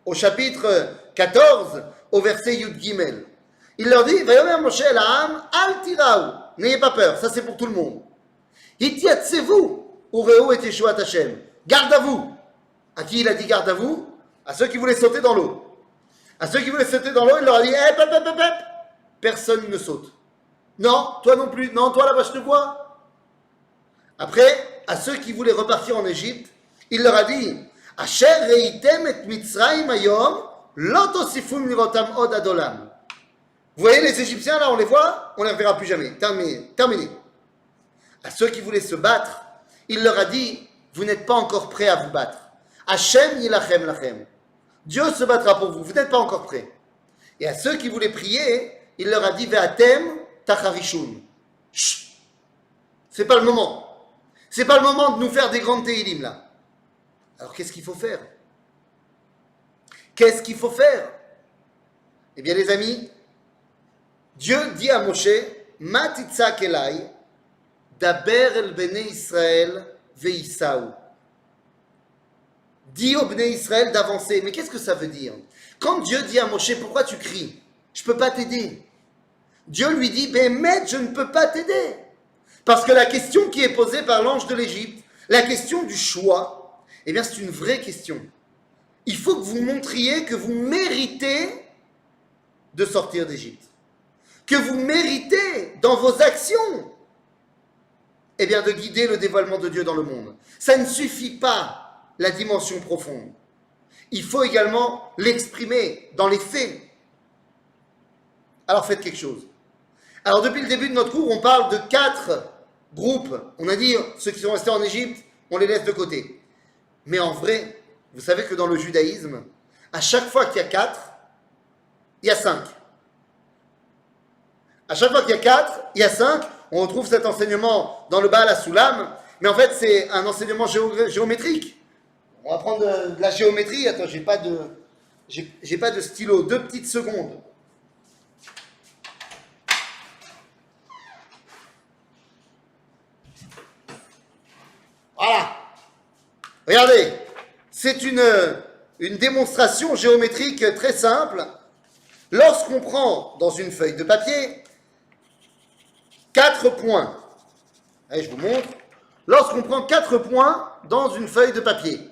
Au chapitre 14, au verset Yud Gimel. Il leur dit Vayomer Moshe el ha'am al tiraou. N'ayez pas peur, ça c'est pour tout le monde. Hityatsevou ureu et Yeshuat Hashem. Garde à vous. À qui il a dit garde à vous? À ceux qui voulaient sauter dans l'eau. À ceux qui voulaient sauter dans l'eau, il leur a dit personne ne saute. Non, toi non plus. Non, toi là-bas, je te vois. Après, à ceux qui voulaient repartir en Égypte, il leur a dit Asher reitem et Mitzrayim ayom, lo tosifum lirotam od adolam. Vous voyez les Égyptiens là, on les voit, on ne les reverra plus jamais. Terminé. À ceux qui voulaient se battre, il leur a dit vous n'êtes pas encore prêts à vous battre. Hashem yilachem lachem. Dieu se battra pour vous, vous n'êtes pas encore prêts. Et à ceux qui voulaient prier, il leur a dit Ve'atem Tacharishun. Chut. C'est pas le moment. C'est pas le moment de nous faire des grandes Tehillim là. Alors qu'est-ce qu'il faut faire? Qu'est-ce qu'il faut faire? Eh bien les amis, Dieu dit à Moshe, Ma titzak elai, daber el bnei Israël veisaou. Dis au bnei Israël d'avancer. Mais qu'est-ce que ça veut dire? Quand Dieu dit à Moshe, pourquoi tu cries? Je ne peux pas t'aider. Dieu lui dit, Bémet, je ne peux pas t'aider. Parce que la question qui est posée par l'ange de l'Égypte, la question du choix, eh bien c'est une vraie question. Il faut que vous montriez que vous méritez de sortir d'Égypte. Que vous méritez dans vos actions, eh bien de guider le dévoilement de Dieu dans le monde. Ça ne suffit pas, la dimension profonde. Il faut également l'exprimer dans les faits. Alors faites quelque chose. Alors depuis le début de notre cours, on parle de 4 groupes. On a dit, ceux qui sont restés en Égypte, on les laisse de côté. Mais en vrai, vous savez que dans le judaïsme, à chaque fois qu'il y a 4, il y a 5. À chaque fois qu'il y a 4, il y a 5. On retrouve cet enseignement dans le Baal HaSulam, mais en fait c'est un enseignement géométrique. On va prendre de la géométrie. Attends, j'ai pas de stylo. 2 petites secondes. Voilà. Regardez. C'est une démonstration géométrique très simple. Lorsqu'on prend dans une feuille de papier 4 points. Allez, je vous montre. Lorsqu'on prend 4 points dans une feuille de papier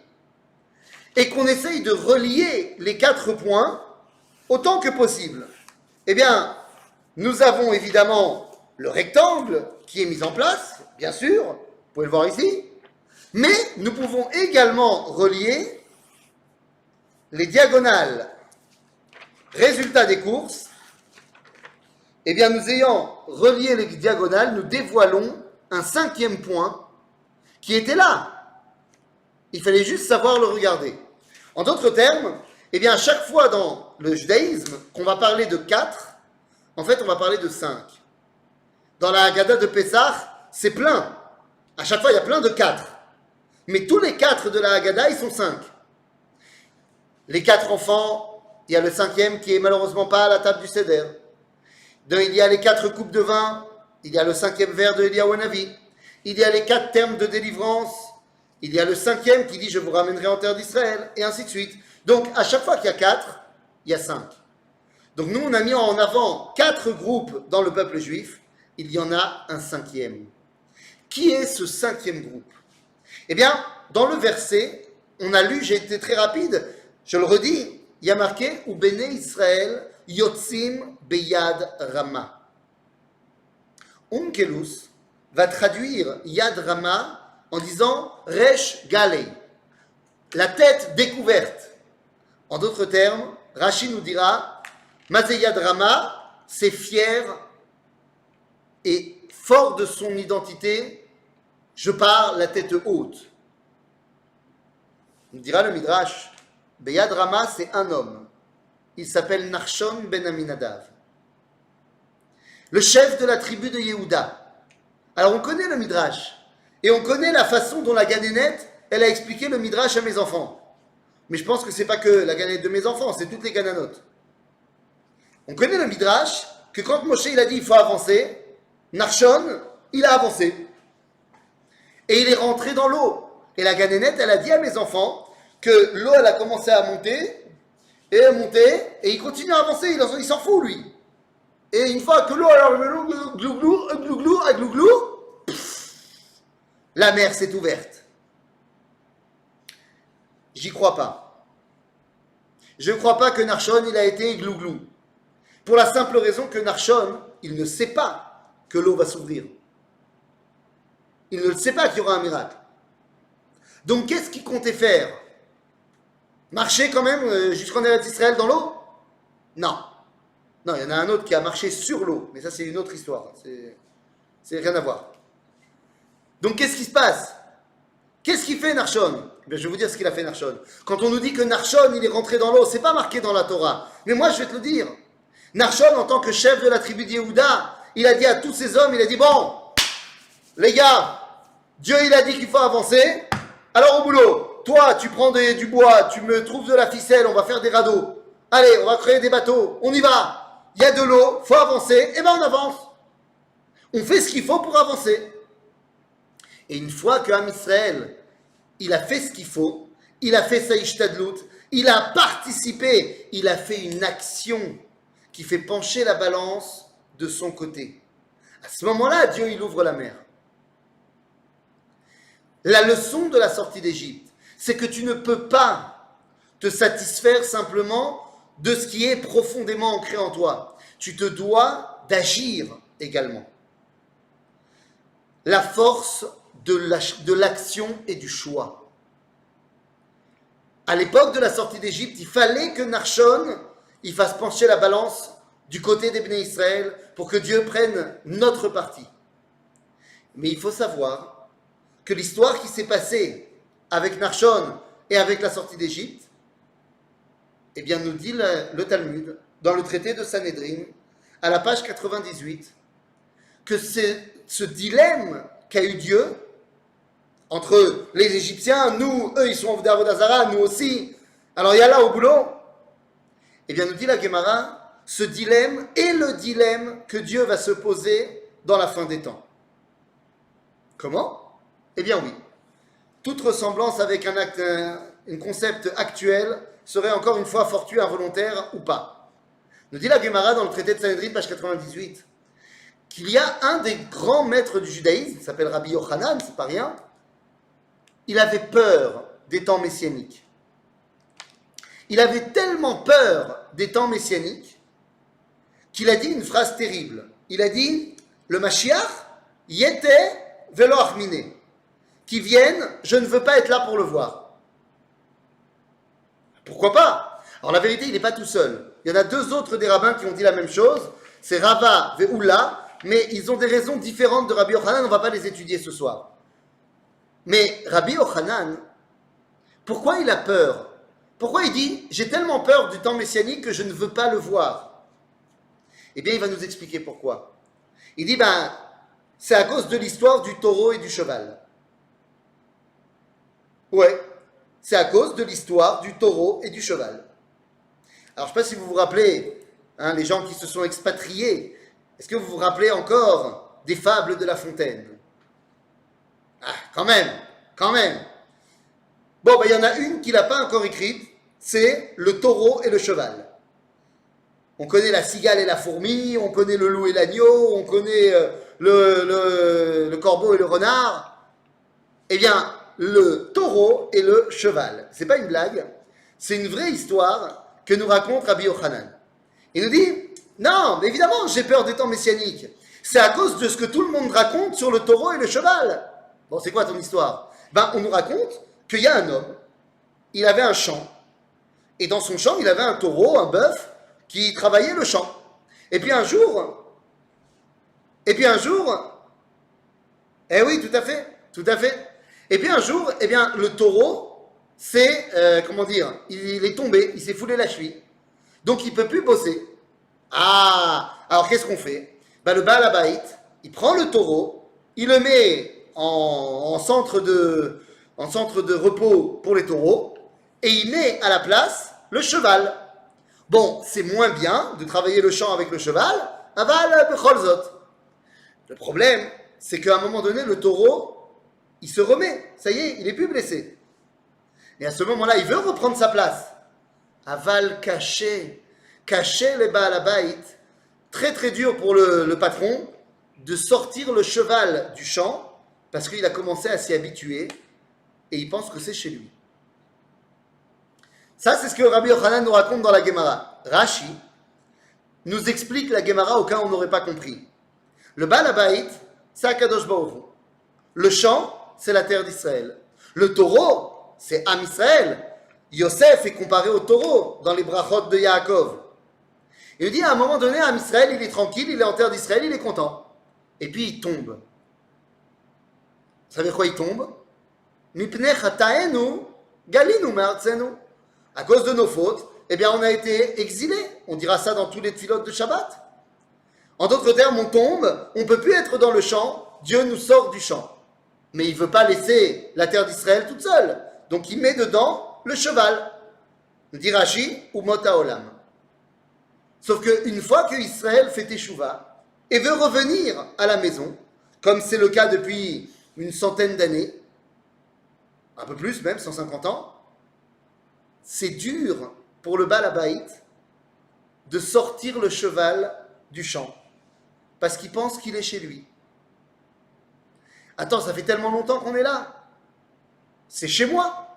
et qu'on essaye de relier les 4 points autant que possible, eh bien, nous avons évidemment le rectangle qui est mis en place, bien sûr, vous pouvez le voir ici, mais nous pouvons également relier les diagonales. Résultat des courses, eh bien, nous ayant relié les diagonales, nous dévoilons un 5e point qui était là. Il fallait juste savoir le regarder. En d'autres termes, eh bien, à chaque fois dans le judaïsme qu'on va parler de 4, en fait, on va parler de 5. Dans la Haggadah de Pessah, c'est plein. À chaque fois, il y a plein de 4. Mais tous les 4 de la Haggadah, ils sont 5. Les 4 enfants, il y a le 5e qui est malheureusement pas à la table du Seder. Il y a les 4 coupes de vin, il y a le 5e verre de Eliyahu Hanavi, il y a les 4 termes de délivrance, il y a le 5e qui dit je vous ramènerai en terre d'Israël, et ainsi de suite. Donc à chaque fois qu'il y a 4, il y a 5. Donc nous on a mis en avant 4 groupes dans le peuple juif, il y en a un 5e. Qui est ce 5e groupe? Eh bien, dans le verset, on a lu, j'ai été très rapide, je le redis, il y a marqué « Ou béné Israël yotzim beyad Rama ». Onkelos va traduire Yad Rama en disant Resh Galei, la tête découverte. En d'autres termes, Rashi nous dira Mazé Yad Rama, c'est fier et fort de son identité, je pars la tête haute. Nous dira le Midrash Beyad Rama, c'est un homme. Il s'appelle Nachshon ben Aminadav, le chef de la tribu de Yehuda. Alors on connaît le Midrash, et on connaît la façon dont la Ganénette, elle a expliqué le Midrash à mes enfants. Mais je pense que c'est pas que la Ganénette de mes enfants, c'est toutes les Gananotes. On connaît le Midrash, que quand Moshe il a dit il faut avancer, Nachshon, il a avancé. Et il est rentré dans l'eau. Et la Ganénette, elle a dit à mes enfants que l'eau, elle a commencé à monter, et monter, et il continue à avancer, il s'en fout lui. Et une fois que l'eau, alors glouglou, la mer s'est ouverte. J'y crois pas. Je ne crois pas que Nachshon, il a été glouglou. Pour la simple raison que Nachshon, il ne sait pas que l'eau va s'ouvrir. Il ne le sait pas qu'il y aura un miracle. Donc qu'est-ce qu'il comptait faire? Marcher quand même jusqu'en Eretz Israël dans l'eau? Non. Non, il y en a un autre qui a marché sur l'eau, mais ça c'est une autre histoire. C'est rien à voir. Donc qu'est-ce qui se passe? Qu'est-ce qu'il fait Nachshon? Je vais vous dire ce qu'il a fait Nachshon. Quand on nous dit que Nachshon il est rentré dans l'eau, c'est pas marqué dans la Torah. Mais moi je vais te le dire. Nachshon en tant que chef de la tribu de Yehuda, il a dit à tous ces hommes, il a dit, bon, les gars, Dieu il a dit qu'il faut avancer, alors au boulot, toi tu prends du bois, tu me trouves de la ficelle, on va faire des radeaux, allez, on va créer des bateaux, on y va, il y a de l'eau, faut avancer, et ben on avance. On fait ce qu'il faut pour avancer. Et une fois que Am Israël, il a fait ce qu'il faut, il a fait sa ishtadlout, il a participé, il a fait une action qui fait pencher la balance de son côté. À ce moment-là, Dieu, il ouvre la mer. La leçon de la sortie d'Égypte, c'est que tu ne peux pas te satisfaire simplement de ce qui est profondément ancré en toi. Tu te dois d'agir également. La force de l'action et du choix. À l'époque de la sortie d'Égypte, il fallait que Nachshon il fasse pencher la balance du côté des Bnei Israël pour que Dieu prenne notre parti. Mais il faut savoir que l'histoire qui s'est passée avec Nachshon et avec la sortie d'Égypte, eh bien nous dit le Talmud, dans le traité de Sanhédrin, à la page 98, que c'est ce dilemme qu'a eu Dieu entre les Égyptiens, nous, eux ils sont en Avodah Zarah, nous aussi, alors il y a là au boulot, eh bien nous dit la Gemara, ce dilemme est le dilemme que Dieu va se poser dans la fin des temps. Comment? Eh bien oui. Toute ressemblance avec un concept actuel serait encore une fois fortuit, involontaire ou pas. Nous dit la Gemara dans le traité de Sanhédrin, page 98, qu'il y a un des grands maîtres du judaïsme, il s'appelle Rabbi Yochanan, c'est pas rien, il avait peur des temps messianiques. Il avait tellement peur des temps messianiques qu'il a dit une phrase terrible. Il a dit, le Mashiach, yete velo achmine, qui vienne, je ne veux pas être là pour le voir. Pourquoi pas? Alors la vérité, il n'est pas tout seul. Il y en a deux autres des rabbins qui ont dit la même chose, c'est Rava et Oula, mais ils ont des raisons différentes de Rabbi Yochanan, on ne va pas les étudier ce soir. Mais Rabbi Yochanan, pourquoi il a peur? Pourquoi il dit, j'ai tellement peur du temps messianique que je ne veux pas le voir? Eh bien, il va nous expliquer pourquoi. Il dit, c'est à cause de l'histoire du taureau et du cheval. Ouais, c'est à cause de l'histoire du taureau et du cheval. Alors, je ne sais pas si vous vous rappelez, les gens qui se sont expatriés, est-ce que vous vous rappelez encore des fables de La Fontaine? Ah, quand même. Bon, il y en a une qu'il n'a pas encore écrite, c'est le taureau et le cheval. On connaît la cigale et la fourmi, on connaît le loup et l'agneau, on connaît le corbeau et le renard. Eh bien, le taureau et le cheval, c'est pas une blague, c'est une vraie histoire que nous raconte Rabbi Yochanan. Il nous dit, non, mais évidemment, j'ai peur des temps messianiques. C'est à cause de ce que tout le monde raconte sur le taureau et le cheval. Bon, c'est quoi ton histoire? On nous raconte qu'il y a un homme, il avait un champ, et dans son champ, il avait un taureau, un bœuf, qui travaillait le champ. Et puis un jour, eh oui, tout à fait. Et puis un jour, eh bien, le taureau, il est tombé, il s'est foulé la cheville. Donc il ne peut plus bosser. Ah, alors qu'est-ce qu'on fait? Le Baal Habayit, il prend le taureau, il le met en centre de repos pour les taureaux, et il met à la place le cheval. Bon, c'est moins bien de travailler le champ avec le cheval, aval becholzot. Le problème, c'est qu'à un moment donné, le taureau, il se remet, ça y est, il n'est plus blessé. Et à ce moment-là, il veut reprendre sa place. Aval caché les Baal Habayit, très très dur pour le patron de sortir le cheval du champ parce qu'il a commencé à s'y habituer et il pense que c'est chez lui. Ça, c'est ce que Rabbi Yochanan nous raconte dans la Gemara. Rashi nous explique la Gemara au cas où on n'aurait pas compris. Le Baal Habayit, c'est Akadosh Baruch Hu. Le champ, c'est la terre d'Israël. Le taureau, c'est Am Israël. Yosef est comparé au taureau dans les brachot de Yaakov. Il dit à un moment donné, Am Israël, il est tranquille, il est en terre d'Israël, il est content. Et puis il tombe. Vous savez quoi il tombe? Mipnei chataenu galinu me'artzenu. À cause de nos fautes, eh bien on a été exilés. On dira ça dans tous les tfilotes de Shabbat. En d'autres termes, on tombe, on ne peut plus être dans le champ, Dieu nous sort du champ. Mais il ne veut pas laisser la terre d'Israël toute seule. Donc il met dedans le cheval. Nous dit Rashi, ou Mota Olam. Sauf qu'une fois que Israël fait Teshuvah et veut revenir à la maison, comme c'est le cas depuis une centaine d'années, un peu plus même, 150 ans, c'est dur pour le Baal Habayit de sortir le cheval du champ, parce qu'il pense qu'il est chez lui. Attends, ça fait tellement longtemps qu'on est là. C'est chez moi.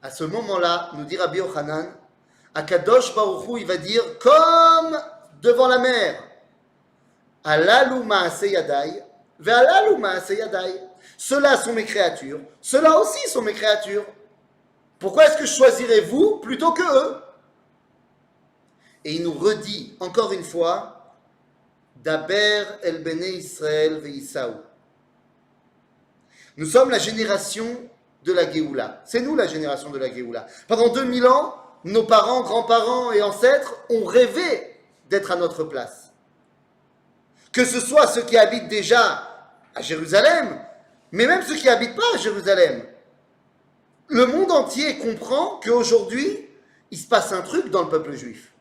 À ce moment-là, nous dit Rabbi Yochanan, Akadosh Baruch Hu, il va dire, comme devant la mer, Alalu ma'aseh yadai, ve'alalu ma'aseh yadai. Ceux-là sont mes créatures, ceux-là aussi sont mes créatures. Pourquoi est-ce que je choisirais vous plutôt que eux? Et il nous redit encore une fois, Daber el bene Israël ve'Isaou. Nous sommes la génération de la Géoula. C'est nous la génération de la Géoula. Pendant 2000 ans, nos parents, grands-parents et ancêtres ont rêvé d'être à notre place. Que ce soit ceux qui habitent déjà à Jérusalem, mais même ceux qui n'habitent pas à Jérusalem. Le monde entier comprend qu'aujourd'hui, il se passe un truc dans le peuple juif.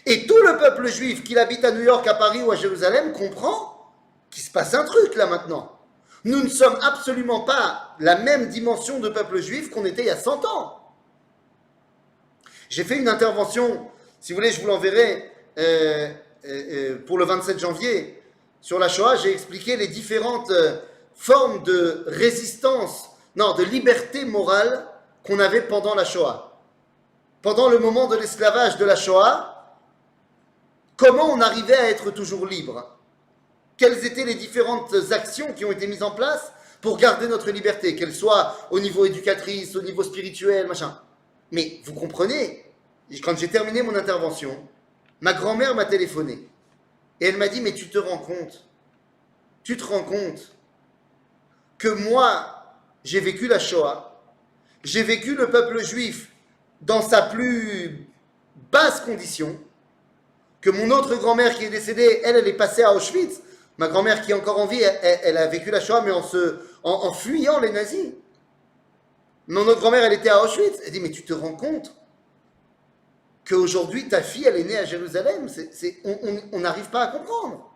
Et tout le peuple juif, qu'il habite à New York, à Paris ou à Jérusalem, comprend qu'il se passe un truc là maintenant. Nous ne sommes absolument pas la même dimension de peuple juif qu'on était il y a 100 ans. J'ai fait une intervention, si vous voulez, je vous l'enverrai pour le 27 janvier, sur la Shoah. J'ai expliqué les différentes formes de résistance, non, de liberté morale qu'on avait pendant la Shoah. Pendant le moment de l'esclavage de la Shoah, comment on arrivait à être toujours libre? Quelles étaient les différentes actions qui ont été mises en place pour garder notre liberté, qu'elles soient au niveau éducatrice, au niveau spirituel, machin. Mais vous comprenez, quand j'ai terminé mon intervention, ma grand-mère m'a téléphoné et elle m'a dit, mais tu te rends compte que moi, j'ai vécu la Shoah, j'ai vécu le peuple juif dans sa plus basse condition, que mon autre grand-mère qui est décédée, elle est passée à Auschwitz. Ma grand-mère qui est encore en vie, elle a vécu la Shoah, mais en fuyant les nazis. Mon autre grand-mère, elle était à Auschwitz. Elle dit, mais tu te rends compte qu'aujourd'hui, ta fille, elle est née à Jérusalem? On n'arrive pas à comprendre.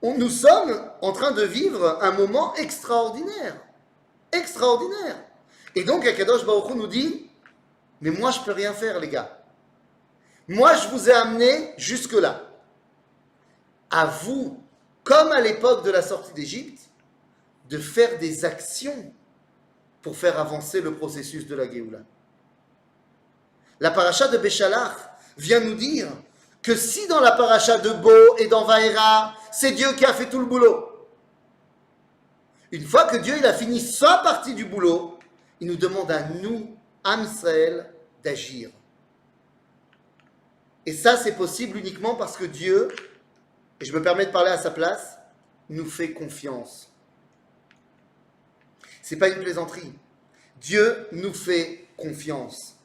Nous sommes en train de vivre un moment extraordinaire. Extraordinaire. Et donc, Akadosh Baruch Hu nous dit, mais moi, je ne peux rien faire, les gars. Moi, je vous ai amené jusque-là. À vous, comme à l'époque de la sortie d'Égypte, de faire des actions pour faire avancer le processus de la Géoula. La paracha de Béchalach vient nous dire que si dans la paracha de Bo et dans Vaïra, c'est Dieu qui a fait tout le boulot. Une fois que Dieu il a fini sa partie du boulot, il nous demande à nous, Am Israël, d'agir. Et ça, c'est possible uniquement parce que Dieu, et je me permets de parler à sa place, nous fait confiance. Ce n'est pas une plaisanterie. Dieu nous fait confiance.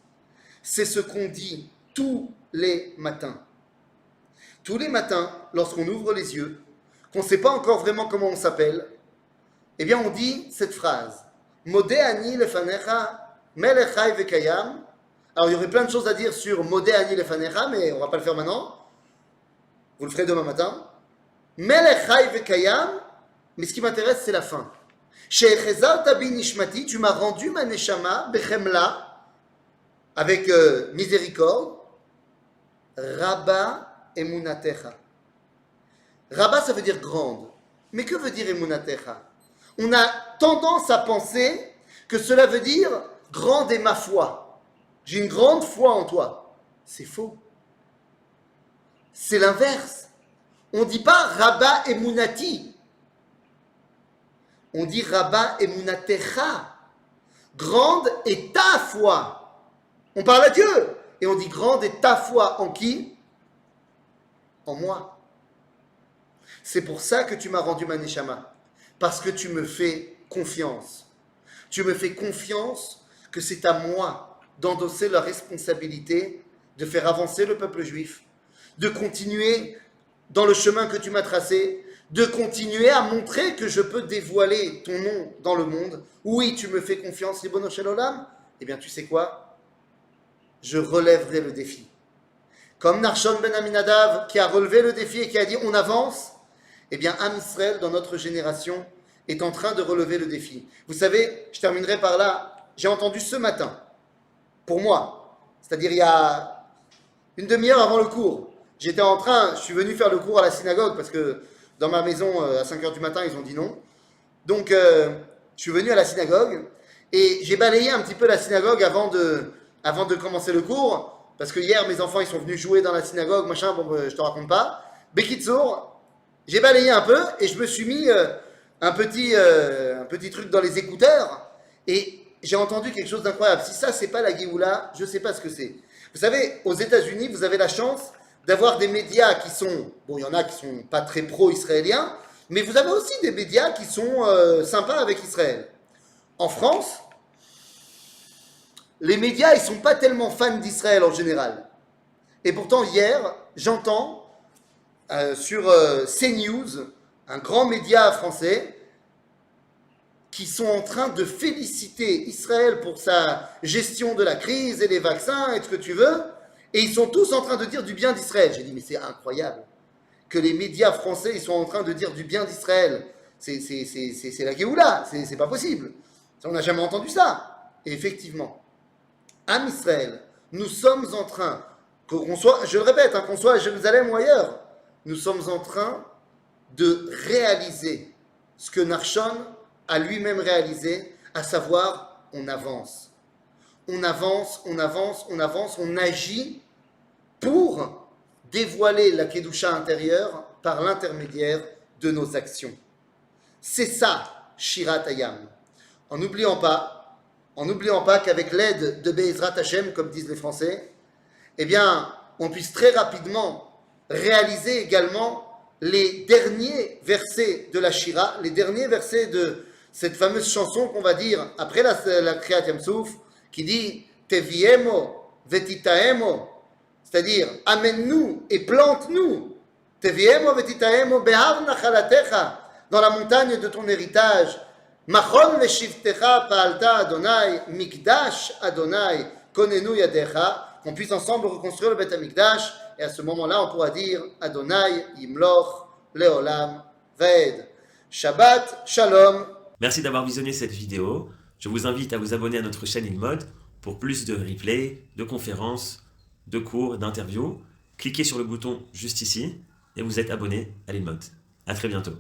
C'est ce qu'on dit tous les matins. Tous les matins, lorsqu'on ouvre les yeux, qu'on ne sait pas encore vraiment comment on s'appelle, eh bien on dit cette phrase. Modé ani lefanecha melechai vekayam. Alors il y aurait plein de choses à dire sur Modé ani lefanecha, mais on ne va pas le faire maintenant. Vous le ferez demain matin. Melechai vekayam, mais ce qui m'intéresse, c'est la fin. She'echezarta bi nishmati, tu m'as rendu ma neshama, bechemla, avec miséricorde, Rabba emunatecha. Rabba, ça veut dire grande. Mais que veut dire emunatecha? On a tendance à penser que cela veut dire grande est ma foi. J'ai une grande foi en toi. C'est faux. C'est l'inverse. On ne dit pas Rabba emunati. On dit Rabba emunatecha. Grande est ta foi. On parle à Dieu. Et on dit grande est ta foi en qui? En moi. C'est pour ça que tu m'as rendu ma neshama. Parce que tu me fais confiance. Tu me fais confiance que c'est à moi d'endosser la responsabilité de faire avancer le peuple juif, de continuer dans le chemin que tu m'as tracé, de continuer à montrer que je peux dévoiler ton nom dans le monde. Oui, tu me fais confiance, Ribono Shel Olam. Eh bien, tu sais quoi? Je relèverai le défi. Comme Narshon ben Aminadav qui a relevé le défi et qui a dit on avance, eh bien, Am Israël, dans notre génération, est en train de relever le défi. Vous savez, je terminerai par là, j'ai entendu ce matin, pour moi, c'est-à-dire il y a une demi-heure avant le cours, je suis venu faire le cours à la synagogue parce que dans ma maison, à 5h du matin, ils ont dit non. Donc, je suis venu à la synagogue et j'ai balayé un petit peu la synagogue avant de commencer le cours, parce que hier, mes enfants, ils sont venus jouer dans la synagogue, machin, bon, je te raconte pas. Bekitsour, j'ai balayé un peu et je me suis mis un petit truc dans les écouteurs et j'ai entendu quelque chose d'incroyable. Si ça, c'est pas la Géoula, je sais pas ce que c'est. Vous savez, aux États-Unis, vous avez la chance d'avoir des médias qui sont, bon, il y en a qui sont pas très pro-israéliens, mais vous avez aussi des médias qui sont sympas avec Israël. En France, les médias, ils sont pas tellement fans d'Israël en général. Et pourtant, hier, j'entends sur CNews, un grand média français, qui sont en train de féliciter Israël pour sa gestion de la crise et les vaccins et tout ce que tu veux, et ils sont tous en train de dire du bien d'Israël. J'ai dit, mais c'est incroyable que les médias français ils sont en train de dire du bien d'Israël. C'est la Géoula, c'est pas possible. On n'a jamais entendu ça. Et effectivement, Am Israël, nous sommes en train, qu'on soit, je le répète, qu'on soit à Jérusalem ou ailleurs, nous sommes en train de réaliser ce que Narshon a lui-même réalisé, à savoir, on avance. On avance, on avance, on avance, on agit pour dévoiler la Kedusha intérieure par l'intermédiaire de nos actions. C'est ça, Shirat Hayam. En n'oubliant pas qu'avec l'aide de Be'ezrat Hashem, comme disent les Français, eh bien, on puisse très rapidement réaliser également les derniers versets de la Shira, les derniers versets de cette fameuse chanson qu'on va dire après la Kriyat Yam Souf, qui dit Teviemo vetitaemo, c'est-à-dire amène-nous et plante-nous, Teviemo vetitaemo behar nachalatecha, dans la montagne de ton héritage, Machon veshivtecha pa'alta Adonai, Mikdash Adonai, konenu yadecha, qu'on puisse ensemble reconstruire le Beth Amikdash, et à ce moment-là, on pourra dire Adonai Yimloch Leolam Vaed. Shabbat Shalom. Merci d'avoir visionné cette vidéo. Je vous invite à vous abonner à notre chaîne InMode pour plus de replays, de conférences, de cours, d'interviews. Cliquez sur le bouton juste ici et vous êtes abonné à l'InMode. À très bientôt.